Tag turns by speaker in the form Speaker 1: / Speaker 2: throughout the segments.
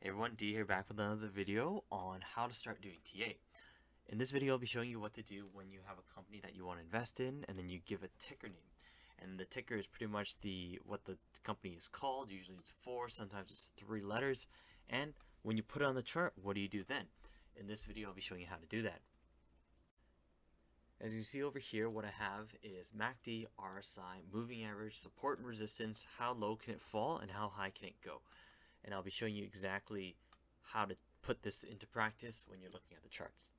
Speaker 1: Hey everyone, D here, back with another video on how to start doing TA. In this video, I'll be showing you what to do when you have a company that you want to invest in, and then you give a ticker name. And the ticker is pretty much what the company is called. Usually it's 4, sometimes it's 3 letters. And when you put it on the chart, what do you do then? In this video, I'll be showing you how to do that. As you can see over here, what I have is MACD, RSI, moving average, support and resistance, how low can it fall, and how high can it go. And I'll be showing you exactly how to put this into practice when you're looking at the charts.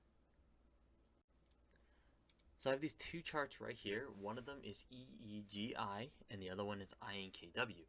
Speaker 1: So I have these two charts right here. One of them is EEGI and the other one is INKW.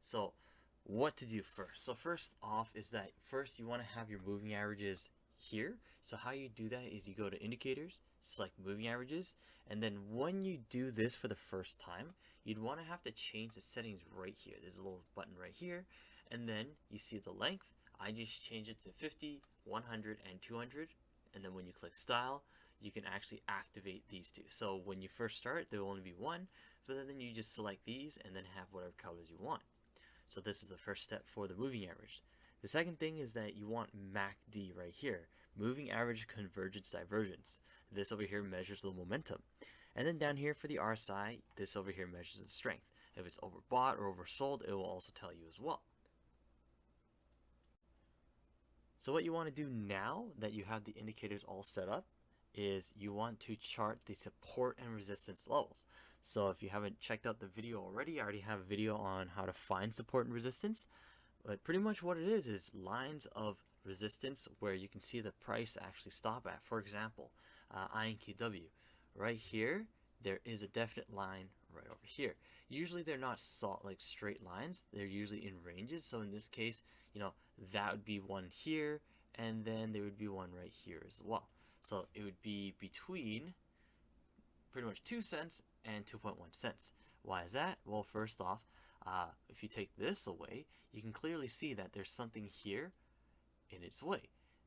Speaker 1: So what to do first? So first off is that first you want to have your moving averages here. So how you do that is you go to indicators, select moving averages, and then when you do this for the first time, you'd want to have to change the settings right here. There's a little button right here, and then you see the length. I just change it to 50, 100, and 200, and then when you click style, you can actually activate these two. So when you first start, there will only be one, but then you just select these and then have whatever colors you want. So this is the first step for the moving average. The second thing is that you want MACD right here, moving average convergence divergence. This over here measures the momentum. And then down here for the RSI, this over here measures the strength. If it's overbought or oversold, it will also tell you as well. So what you want to do now that you have the indicators all set up is you want to chart the support and resistance levels. So if you haven't checked out the video already, I already have a video on how to find support and resistance. But pretty much what it is lines of resistance where you can see the price actually stop at. For example, INKW. Right here, there is a definite line right over here. Usually they're not like straight lines. They're usually in ranges. So in this case, that would be one here, and then there would be one right here as well. So it would be between pretty much 2 cents and 2.1 cents. Why is that? Well, first off, if you take this away, you can clearly see that there's something here in its way.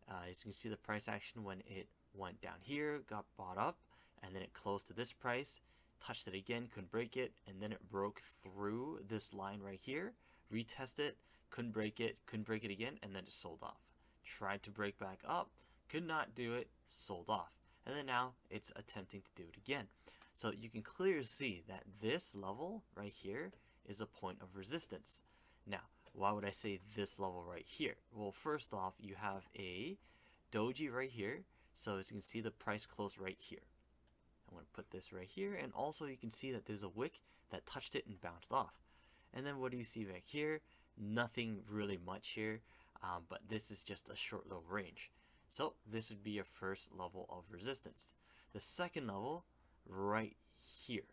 Speaker 1: As you can see, the price action when it went down here, got bought up, and then it closed to this price, touched it again, couldn't break it, and then it broke through this line right here, retested it, couldn't break it again, and then it sold off. Tried to break back up, could not do it, sold off. And then now it's attempting to do it again. So you can clearly see that this level right here is a point of resistance. Now, why would I say this level right here? Well, first off, you have a doji right here. So as you can see, the price closed right here. I'm going to put this right here, and also you can see that there's a wick that touched it and bounced off. And then what do you see back here? Nothing really much here, but this is just a short little range. So this would be your first level of resistance. The second level, right here.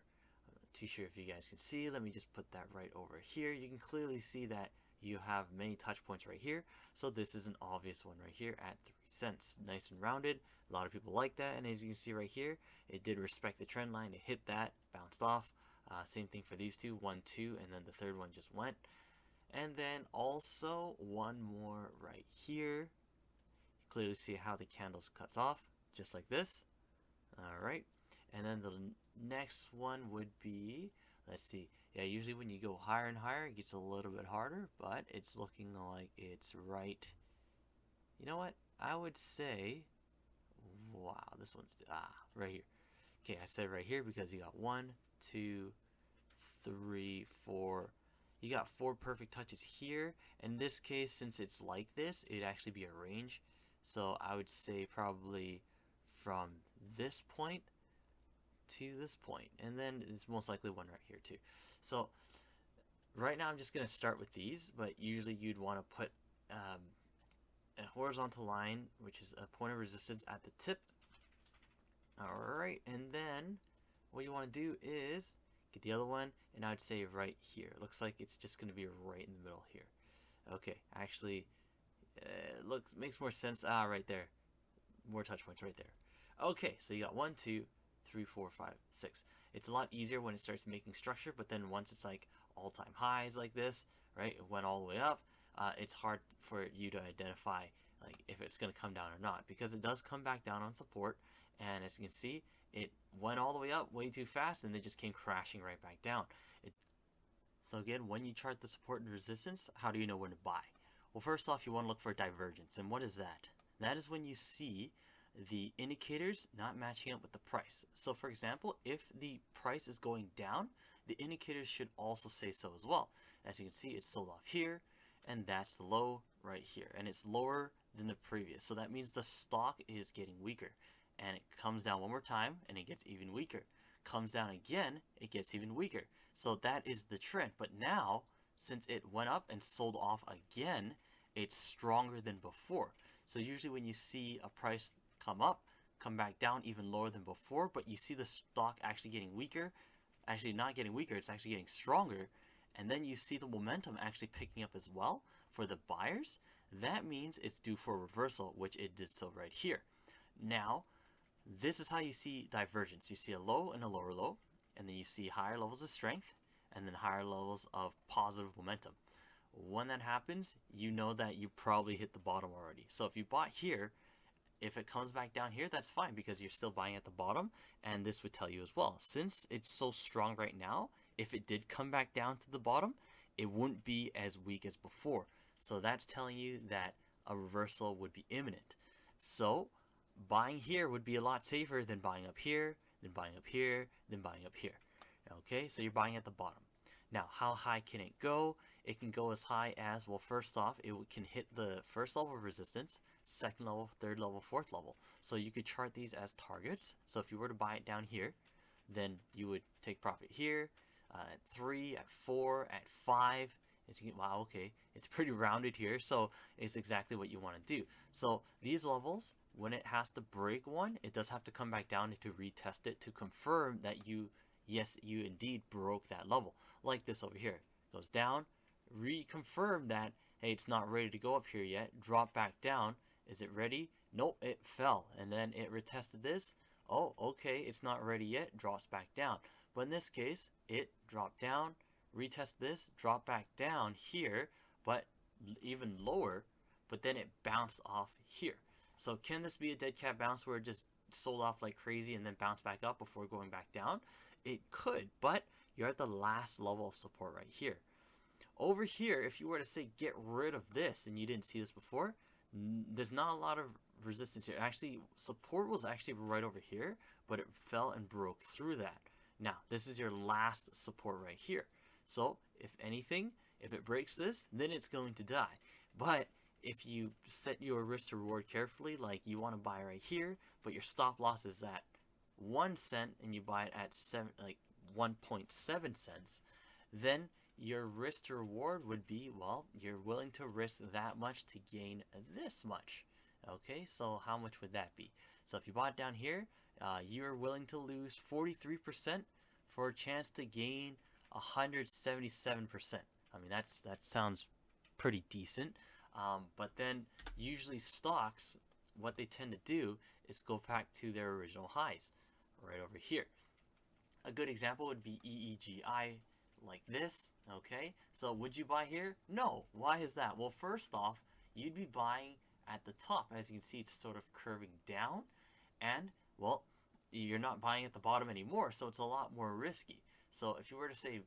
Speaker 1: I'm not too sure if you guys can see. Let me just put that right over here. You can clearly see that you have many touch points right here. So this is an obvious one right here at 3 cents. Nice and rounded. A lot of people like that. And as you can see right here, it did respect the trend line. It hit that, bounced off. Same thing for these two, 1, 2, and then the third one just went. And then also one more right here. You clearly see how the candles cuts off, just like this. All right. And then the next one would be, let's see. Yeah, usually when you go higher and higher, it gets a little bit harder, but it's looking like it's right. You know what? I would say, wow, this one's, right here. Okay, I said right here because you got 1, 2, 3, 4. You got 4 perfect touches here. In this case, since it's like this, it'd actually be a range. So I would say probably from this point to this point. And then it's most likely one right here too. So right now I'm just going to start with these, but usually you'd want to put a horizontal line, which is a point of resistance at the tip. Alright, and then what you want to do is get the other one, and I would say right here. It looks like it's just going to be right in the middle here. Okay, actually, makes more sense. Right there. More touch points right there. Okay, so you got 1, 2, 3, 4, 5, 6. It's a lot easier when it starts making structure, but then once it's like all-time highs like this, right, it went all the way up, it's hard for you to identify like if it's going to come down or not, because it does come back down on support, and as you can see, it went all the way up way too fast, and then just came crashing right back down. So again, when you chart the support and resistance, how do you know when to buy? Well, first off, you want to look for divergence. And what is that? That is when you see the indicators not matching up with the price. So for example, if the price is going down, the indicators should also say so as well. As you can see, it's sold off here, and that's the low right here, and it's lower than the previous. So that means the stock is getting weaker, and it comes down one more time and it gets even weaker. Comes down again, it gets even weaker. So that is the trend. But now, since it went up and sold off again, it's stronger than before. So usually when you see a price come up, come back down even lower than before, but you see the stock actually getting weaker, actually not getting weaker, it's actually getting stronger, and then you see the momentum actually picking up as well for the buyers, that means it's due for a reversal, which it did so right here. Now, this is how you see divergence. You see a low and a lower low, and then you see higher levels of strength, and then higher levels of positive momentum. When that happens, you know that you probably hit the bottom already. So if you bought here, if it comes back down here, that's fine because you're still buying at the bottom, and this would tell you as well. Since it's so strong right now, if it did come back down to the bottom, it wouldn't be as weak as before. So that's telling you that a reversal would be imminent. So buying here would be a lot safer than buying up here, then buying up here, then buying up here. Okay, so you're buying at the bottom. Now, how high can it go? It can go as high as, well, first off, it can hit the first level of resistance, second level, third level, fourth level. So you could chart these as targets. So if you were to buy it down here, then you would take profit here, at 3, at 4, at 5. As you can, wow, okay, it's pretty rounded here, so it's exactly what you want to do. So these levels, when it has to break one, it does have to come back down to retest it to confirm that yes, you indeed broke that level. Like this over here, goes down, reconfirm that, hey, it's not ready to go up here yet, drop back down. Is it ready? Nope, it fell, and then it retested this. Oh, okay, it's not ready yet, drops back down. But in this case, it dropped down, retest this, drop back down here, but even lower, but then it bounced off here. So can this be a dead cat bounce where it just sold off like crazy and then bounced back up before going back down? It could, but you're at the last level of support right here. Over here, if you were to say get rid of this and you didn't see this before, there's not a lot of resistance here. Actually, support was actually right over here, but it fell and broke through that. Now, this is your last support right here. So, if anything, if it breaks this, then it's going to die. But if you set your risk to reward carefully, like you want to buy right here, but your stop loss is at 1 cent and you buy it at 1.7 cents, then your risk to reward would be, well, you're willing to risk that much to gain this much. Okay, so how much would that be? So if you bought down here, you're willing to lose 43% for a chance to gain 177%. I mean, that sounds pretty decent. But then usually stocks, what they tend to do is go back to their original highs right over here. A good example would be EEGI, like this. Okay, so would you buy here? No. Why is that? Well, first off, you'd be buying at the top. As you can see, it's sort of curving down, and well, you're not buying at the bottom anymore, so it's a lot more risky. So if you were to say,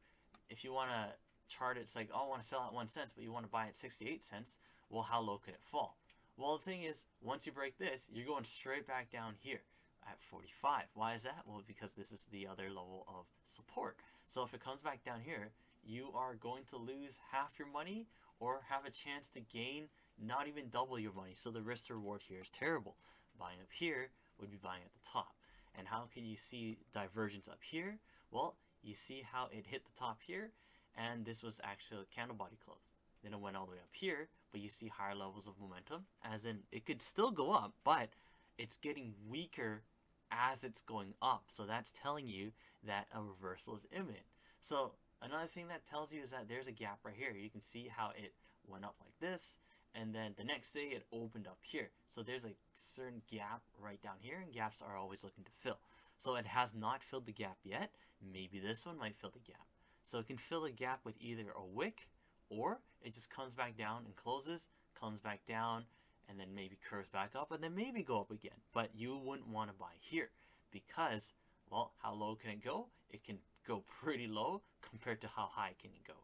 Speaker 1: if you want to chart it, it's like, oh, I want to sell at 1 cent, but you want to buy at 68 cents, well, how low can it fall? Well, the thing is, once you break this, you're going straight back down here at 45. Why is that? Well, because this is the other level of support. So if it comes back down here, you are going to lose half your money or have a chance to gain not even double your money. So the risk to reward here is terrible. Buying up here would be buying at the top. And how can you see divergence up here? Well, you see how it hit the top here, and this was actually a candle body close. Then it went all the way up here, but you see higher levels of momentum, as in it could still go up, but it's getting weaker as it's going up. So that's telling you that a reversal is imminent. So another thing that tells you is that there's a gap right here. You can see how it went up like this, and then the next day it opened up here. So there's a certain gap right down here, and gaps are always looking to fill. So it has not filled the gap yet. Maybe this one might fill the gap. So it can fill the gap with either a wick, or it just comes back down and closes, comes back down, and then maybe curves back up, and then maybe go up again. But you wouldn't want to buy here because, well, how low can it go? It can go pretty low compared to how high can it go.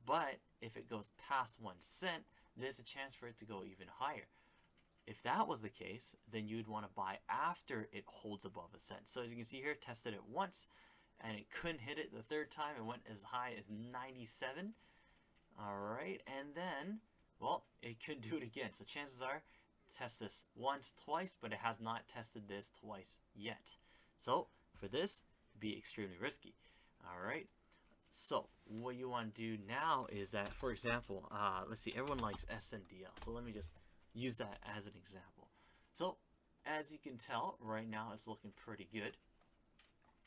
Speaker 1: But if it goes past 1 cent, there's a chance for it to go even higher. If that was the case, then you'd want to buy after it holds above a cent. So as you can see here, tested it once and it couldn't hit it the third time. It went as high as 97. All right, and then, well, it could do it again. So chances are, test this once, twice, but it has not tested this twice yet. So for this, be extremely risky. All right. So what you want to do now is that, for example, let's see, everyone likes SNDL. So let me just use that as an example. So as you can tell, right now it's looking pretty good.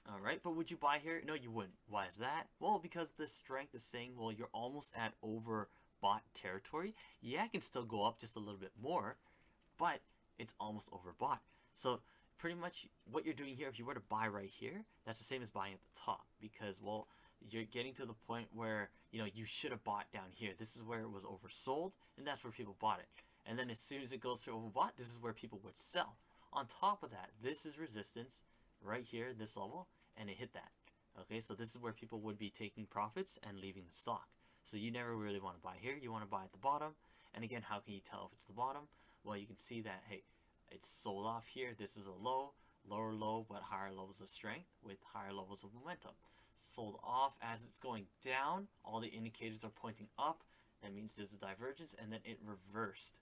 Speaker 1: All right, but would you buy here? No, you wouldn't. Why is that? Well, because the strength is saying, well, you're almost at overbought territory. Yeah, it can still go up just a little bit more, but it's almost overbought. So pretty much what you're doing here, if you were to buy right here, that's the same as buying at the top, because, well, you're getting to the point where, you know, you should have bought down here. This is where it was oversold, and that's where people bought it. And then as soon as it goes to overbought, this is where people would sell. On top of that, this is resistance right here, this level, and it hit that. Okay, so this is where people would be taking profits and leaving the stock. So you never really want to buy here. You want to buy at the bottom. And again, how can you tell if it's the bottom? Well, you can see that, hey, it's sold off here. This is a low, lower low, but higher levels of strength with higher levels of momentum. Sold off as it's going down. All the indicators are pointing up. That means there's a divergence, and then it reversed.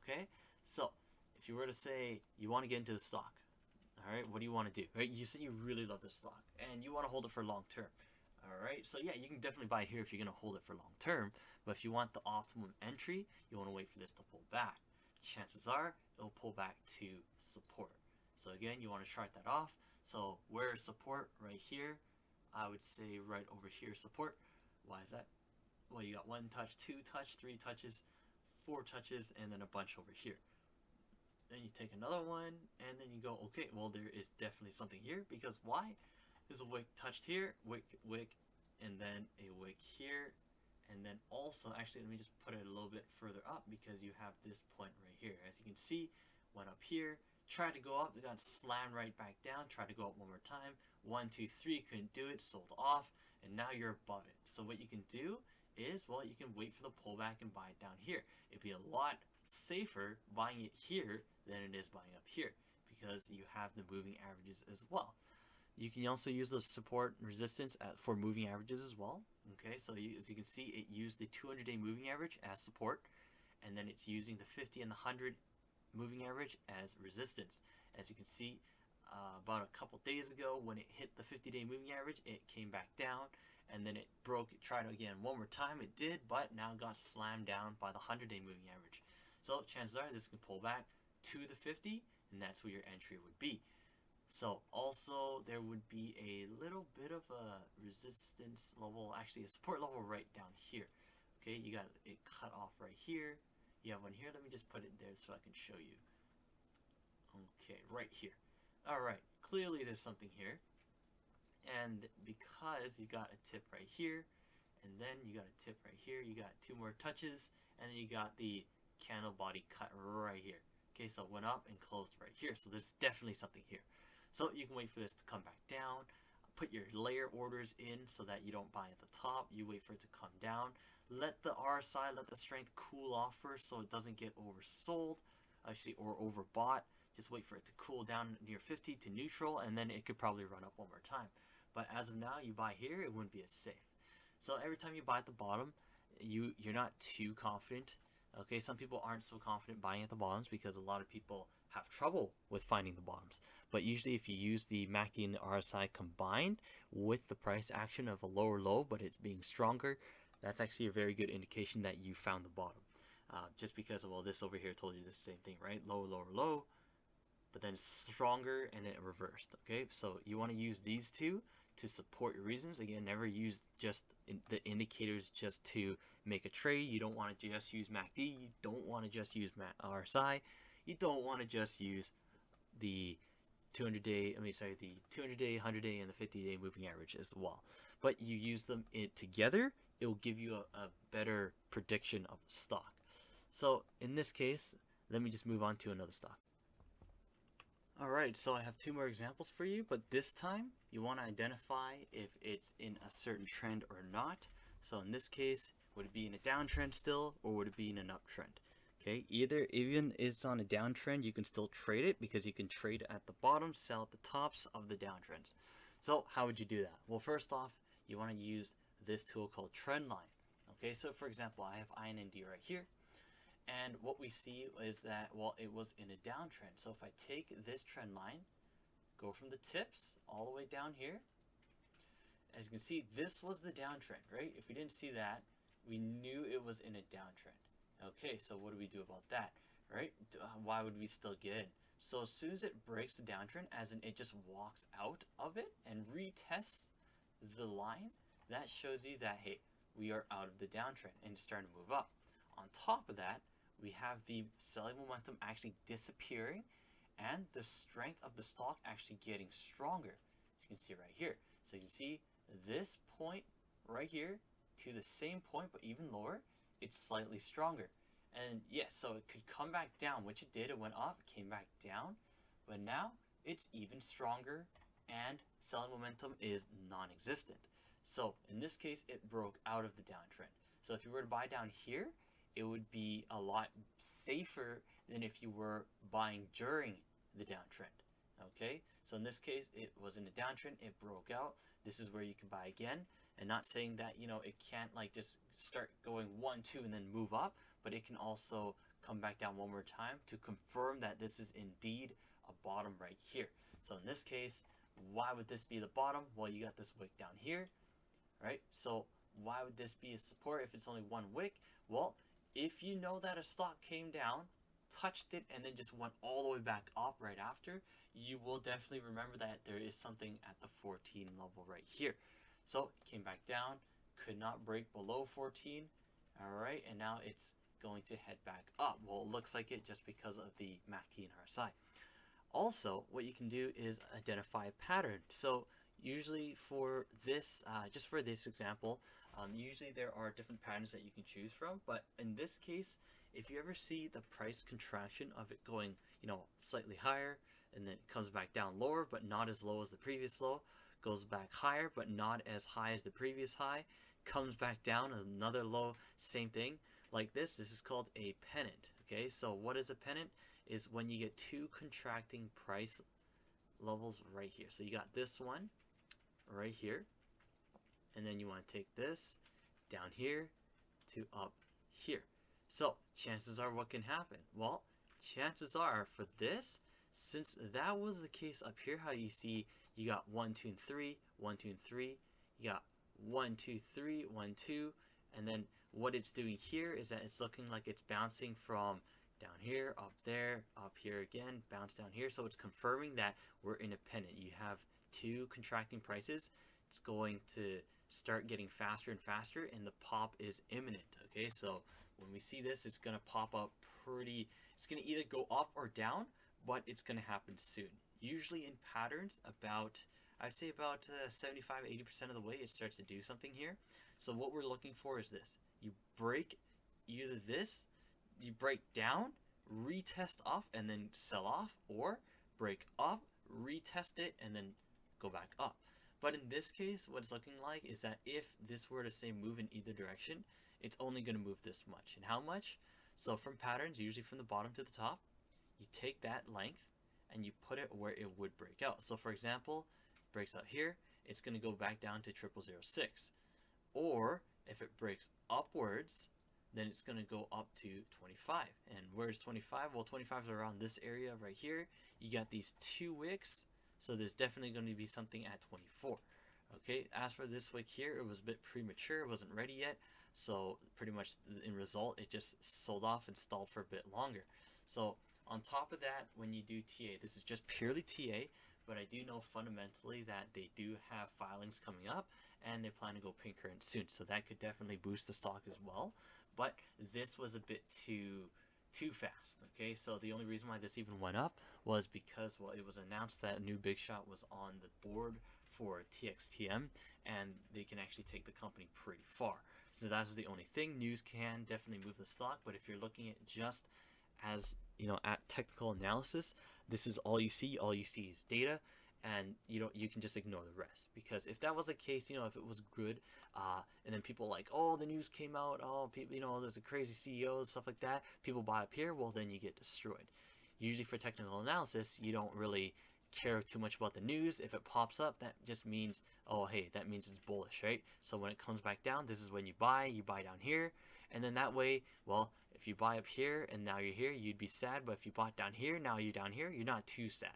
Speaker 1: Okay, so if you were to say you want to get into the stock, all right, what do you want to do? Right, you say you really love this stock and you want to hold it for long term. All right, so yeah, you can definitely buy it here if you're going to hold it for long term. But if you want the optimum entry, you want to wait for this to pull back. Chances are it'll pull back to support. So again, you want to chart that off. So where is support? Right here. I would say right over here, support. Why is that? Well, you got 1 touch, 2 touch, 3 touches, 4 touches, and then a bunch over here. Then you take another one, and then you go, okay, well, there is definitely something here, because why? There's a wick touched here, wick, and then a wick here, and then also, actually, let me just put it a little bit further up, because you have this point right here. As you can see, went up here, tried to go up, it got slammed right back down, tried to go up one more time, 1, 2, 3, couldn't do it, sold off, and now you're above it. So what you can do is, well, you can wait for the pullback and buy it down here. It'd be a lot safer buying it here than it is buying up here, because you have the moving averages as well. You can also use the support and resistance for moving averages as well. Okay, so as you can see, it used the 200-day moving average as support, and then it's using the 50 and the 100 moving average as resistance. As you can see, about a couple days ago, when it hit the 50-day moving average, it came back down, and then it broke. It tried again one more time. It did, but now got slammed down by the 100-day moving average. So chances are this can pull back to the 50, and that's where your entry would be. So also there would be a little bit of a resistance level, actually a support level right down here. Okay, you got it cut off right here. You have one here. Let me just put it there so I can show you. Okay, right here. All right, clearly there's something here. And because you got a tip right here, and then you got a tip right here, you got 2 more touches, and then you got the candle body cut right here. Okay, so it went up and closed right here. So there's definitely something here. So you can wait for this to come back down. Put your layer orders in so that you don't buy at the top. You wait for it to come down. Let the RSI, let the strength cool off first so it doesn't get oversold, actually, or overbought. Just wait for it to cool down near 50 to neutral, and then it could probably run up one more time. But as of now, you buy here, it wouldn't be as safe. So every time you buy at the bottom, you're not too confident. Okay, some people aren't so confident buying at the bottoms because a lot of people have trouble with finding the bottoms. But usually if you use the MACD and the RSI combined with the price action of a lower low, but it's being stronger, that's actually a very good indication that you found the bottom. Just because, well, this over here told you the same thing, right? Low, lower, low, but then stronger and it reversed. Okay, so you want to use these two to support your reasons. Again, never use just the indicators just to make a trade. You don't want to just use MACD. You don't want to just use RSI. You don't want to just use the 200-day, the 200-day, 100-day, and the 50-day moving average as well. But you use them together, it will give you a better prediction of the stock. So in this case, let me just move on to another stock. Alright, so I have 2 more examples for you, but this time you want to identify if it's in a certain trend or not. So in this case, Would it be in a downtrend still, or would it be in an uptrend? Okay, either even if it's on a downtrend, you can still trade it because you can trade at the bottom, sell at the tops of the downtrends. So how would you do that? Well, first off, you want to use this tool called Trendline. Okay, so for example, I have INND right here, and what we see is that, well, it was in a downtrend. So if I take this trend line, go from the tips all the way down here, as you can see, this was the downtrend, right? If we didn't see that, we knew it was in a downtrend. Okay, so what do we do about that, right? Why would we still get in? So as soon as it breaks the downtrend, as in it just walks out of it and retests the line, that shows you that, hey, we are out of the downtrend and it's starting to move up. On top of that, we have the selling momentum actually disappearing and the strength of the stock actually getting stronger. As you can see right here. So you can see this point right here to the same point but even lower, it's slightly stronger. And yes, so it could come back down, which it did. It went up, came back down, but now it's even stronger and selling momentum is non-existent. So in this case, it broke out of the downtrend. So if you were to buy down here, it would be a lot safer than if you were buying during the downtrend. Okay, so in this case, it was in a downtrend, it broke out. This is where you can buy again, and not saying that, you know, it can't like just start going 1, 2 and then move up, but it can also come back down one more time to confirm that this is indeed a bottom right here. So in this case, why would this be the bottom? Well, you got this wick down here, right? So why would this be a support if it's only one wick? Well, if you know that a stock came down, touched it, and then just went all the way back up right after, you will definitely remember that there is something at the 14 level right here. So it came back down, could not break below 14, all right, and now it's going to head back up. Well, it looks like it just because of the MACD and RSI. Also, what you can do is identify a pattern. So usually for this, just for this example, usually there are different patterns that you can choose from, but in this case, if you ever see the price contraction of it going, you know, slightly higher, and then it comes back down lower, but not as low as the previous low, goes back higher, but not as high as the previous high, comes back down, another low, same thing, like this is called a pennant, okay? So what is a pennant? Is when you get two contracting price levels right here. So you got this one right here, and then you want to take this down here to up here. So chances are what can happen? Well, chances are for this, since that was the case up here, how you see you got 1, 2, and 3, 1, 2, and 3, you got 1, 2, 3, 1, 2, and then what it's doing here is that it's looking like it's bouncing from down here, up there, up here again, bounce down here. So it's confirming that we're in a pennant. You have two contracting prices. It's going to start getting faster and faster, and the pop is imminent. Okay, so when we see this, it's going to pop up pretty, it's going to either go up or down, but it's going to happen soon. Usually in patterns, I'd say about 75-80% of the way it starts to do something here. So what we're looking for is this. You break either this, you break down, retest up, and then sell off, or break up, retest it, and then go back up. But in this case, what it's looking like is that if this were to say move in either direction, it's only going to move this much. And how much? So from patterns, usually from the bottom to the top, you take that length and you put it where it would break out. So for example, breaks out here, it's going to go back down to 0006. Or if it breaks upwards, then it's going to go up to 25. And where's 25? Well, 25 is around this area right here. You got these two wicks, so there's definitely going to be something at 24. Okay, as for this wick here, it was a bit premature, it wasn't ready yet, so pretty much in result, it just sold off and stalled for a bit longer. So on top of that, when you do TA, this is just purely TA, but I do know fundamentally that they do have filings coming up, and they plan to go pink current soon, so that could definitely boost the stock as well. But this was a bit too fast, okay? So the only reason why this even went up was because, well, it was announced that a new big shot was on the board for TXTM, and they can actually take the company pretty far. So that's the only thing. News can definitely move the stock, but if you're looking at just as, you know, at technical analysis, this is all you see. All you see is data, and you can just ignore the rest. Because if that was the case, if it was good, and then people like, oh, the news came out, oh, people, there's a crazy CEO and stuff like that, people buy up here, well, then you get destroyed. Usually for technical analysis, you don't really care too much about the news. If it pops up, that just means, oh, hey, that means it's bullish, right? So when it comes back down, this is when you buy down here, and then that way, well, if you buy up here and now you're here, you'd be sad. But if you bought down here, now you're down here, you're not too sad.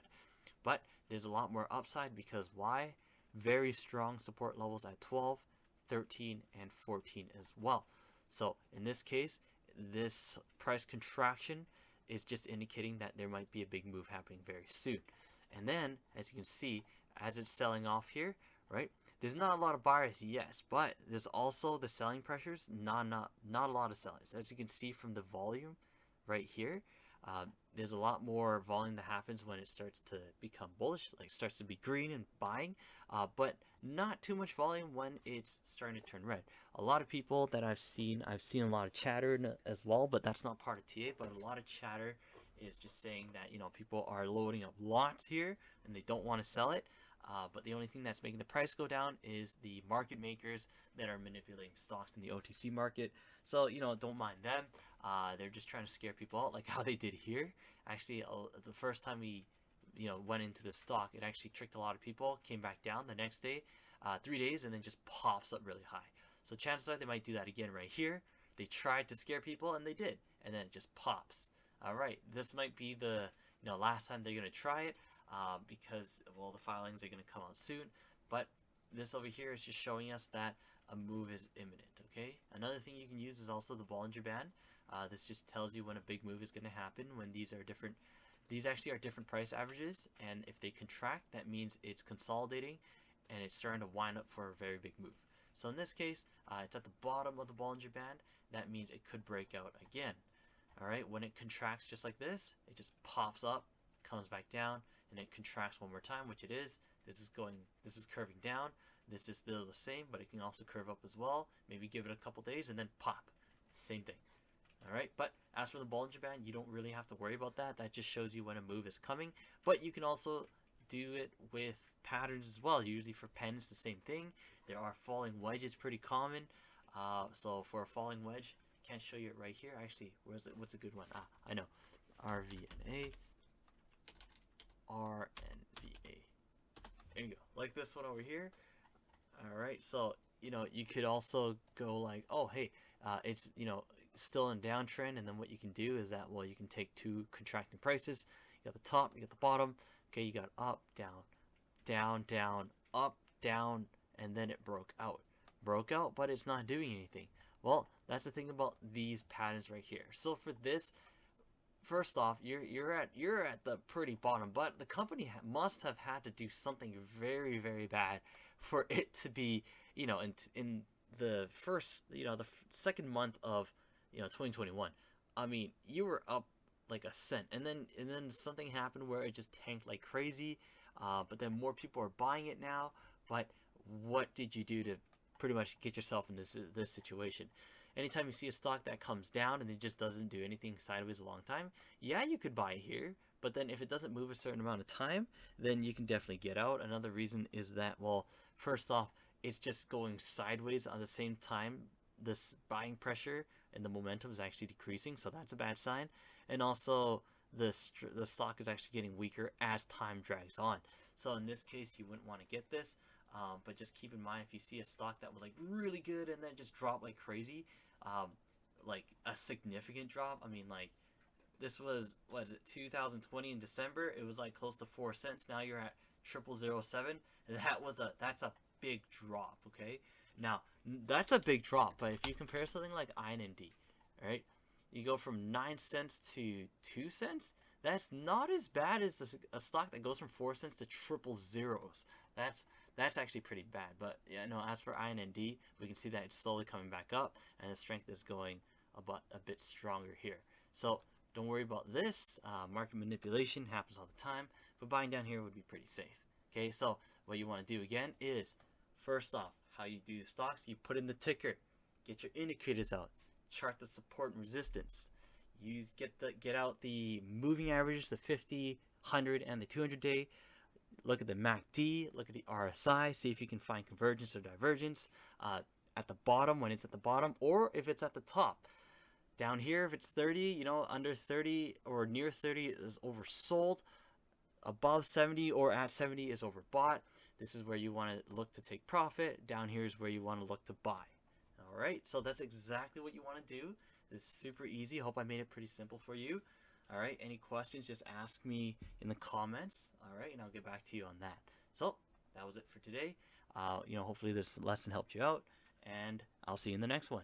Speaker 1: But there's a lot more upside, because why? Very strong support levels at 12, 13, and 14 as well. So in this case, this price contraction is just indicating that there might be a big move happening very soon. And then, as you can see, as it's selling off here, right, there's not a lot of buyers, yes, but there's also the selling pressures, not a lot of sellers. As you can see from the volume right here, there's a lot more volume that happens when it starts to become bullish, like starts to be green and buying, but not too much volume when it's starting to turn red. A lot of people that I've seen a lot of chatter as well, but that's not part of TA, but a lot of chatter is just saying that, people are loading up lots here and they don't want to sell it. But the only thing that's making the price go down is the market makers that are manipulating stocks in the OTC market. So, don't mind them. They're just trying to scare people out, like how they did here. Actually, the first time we, went into the stock, it actually tricked a lot of people, came back down the next day, 3 days, and then just pops up really high. So chances are they might do that again right here. They tried to scare people, and they did, and then it just pops. All right, this might be the, last time they're going to try it. Because, well, the filings are going to come out soon, but this over here is just showing us that a move is imminent. Okay, another thing you can use is also the Bollinger Band. This just tells you when a big move is going to happen, when these actually are different price averages, and if they contract, that means it's consolidating and it's starting to wind up for a very big move. So in this case, it's at the bottom of the Bollinger Band. That means it could break out again. All right, when it contracts just like this, it just pops up, comes back down, and it contracts one more time, which it is. This is curving down. This is still the same, but it can also curve up as well. Maybe give it a couple days and then pop. Same thing. All right, but as for the Bollinger Band, you don't really have to worry about that. That just shows you when a move is coming, but you can also do it with patterns as well. Usually for Pennant, it's the same thing. There are falling wedges, pretty common. So for a falling wedge, can't show you it right here. Actually, what's a good one? I know. RVNA. There you go, like this one over here. All right, so you could also go like, oh, hey, it's still in downtrend, and then what you can do is that, well, you can take two contracting prices. You got the top, you got the bottom. Okay, you got up, down, down, down, up, down, and then it broke out, but it's not doing anything. Well, that's the thing about these patterns right here. So for this, first off, you're at the pretty bottom, but the company must have had to do something very, very bad for it to be, in the first, the second month of, 2021. I mean, you were up like a cent, and then something happened where it just tanked like crazy. But then more people are buying it now. But what did you do to pretty much get yourself in this situation? Anytime you see a stock that comes down and it just doesn't do anything sideways a long time, yeah, you could buy here. But then if it doesn't move a certain amount of time, then you can definitely get out. Another reason is that, well, first off, it's just going sideways at the same time. This buying pressure and the momentum is actually decreasing, so that's a bad sign. And also, the stock is actually getting weaker as time drags on. So in this case, you wouldn't want to get this. But just keep in mind, if you see a stock that was like really good and then just dropped like crazy, like a significant drop. I mean, like this was, what is it, 2020 in December? It was like close to 4 cents. Now you're at 0007. That's a big drop. Okay, now that's a big drop. But if you compare something like IND, right, you go from 9 cents to 2 cents. That's not as bad as a stock that goes from 4 cents to triple zeros. That's actually pretty bad. But as for IND, we can see that it's slowly coming back up, and the strength is going a bit stronger here. So don't worry about this. Market manipulation happens all the time, but buying down here would be pretty safe. Okay, so what you want to do again is, first off, how you do the stocks, you put in the ticker, get your indicators out, chart the support and resistance. Get out the moving averages, the 50, 100, and the 200 day. look at the MACD, look at the RSI, see if you can find convergence or divergence at the bottom when it's at the bottom, or if it's at the top. Down here, if it's 30, you know, under 30 or near 30 is oversold. Above 70 or at 70 is overbought. This is where you want to look to take profit. Down here is where you want to look to buy. All right, so that's exactly what you want to do. It's super easy. Hope I made it pretty simple for you. All right, any questions, just ask me in the comments. All right, and I'll get back to you on that. So that was it for today. You know, hopefully this lesson helped you out, and I'll see you in the next one.